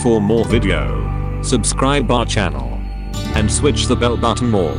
For more video, subscribe our channel and switch the bell button all.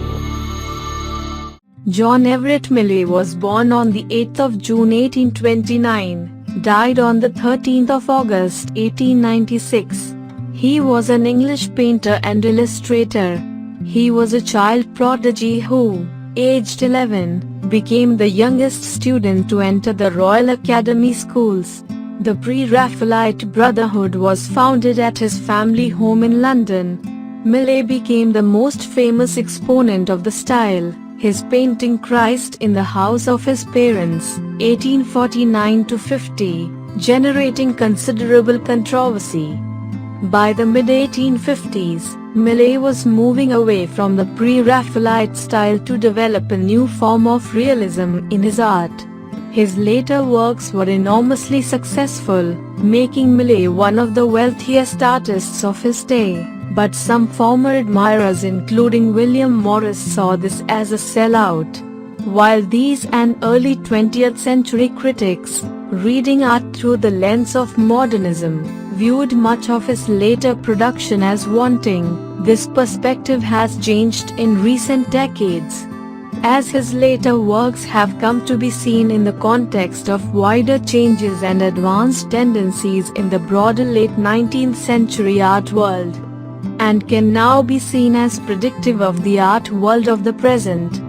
John Everett Millais was born on the 8th of June 1829, died on the 13th of August 1896. He was an English painter and illustrator. He was a child prodigy who, aged 11, became the youngest student to enter the Royal Academy schools. The Pre-Raphaelite Brotherhood was founded at his family home in London. Millais became the most famous exponent of the style. His painting Christ in the House of His Parents, 1849-50, generating considerable controversy. By the mid-1850s, Millais was moving away from the Pre-Raphaelite style to develop a new form of realism in his art. His later works were enormously successful, making Millais one of the wealthiest artists of his day. But some former admirers including William Morris saw this as a sellout. While these and early 20th century critics, reading art through the lens of modernism, viewed much of his later production as wanting, this perspective has changed in recent decades. As his later works have come to be seen in the context of wider changes and advanced tendencies in the broader late 19th century art world, and can now be seen as predictive of the art world of the present.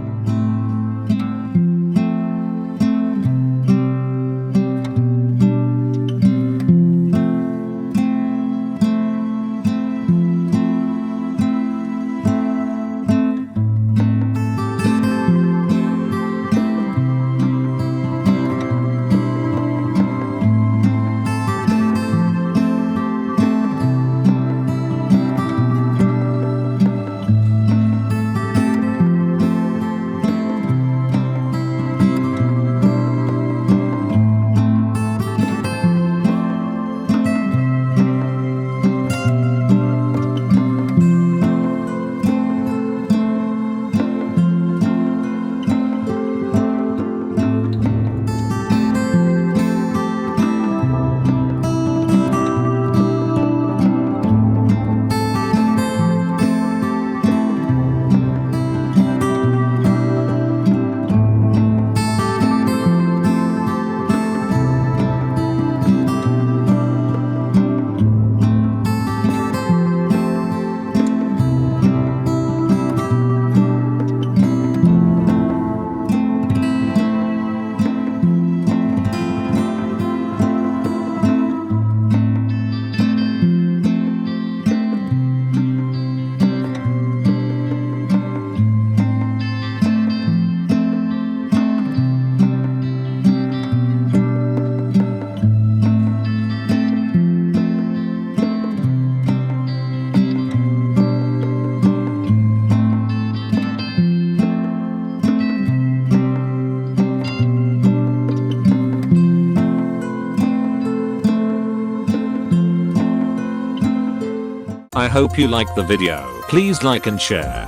I hope you like the video. Please like and share.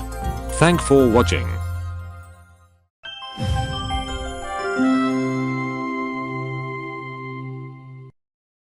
Thank for watching.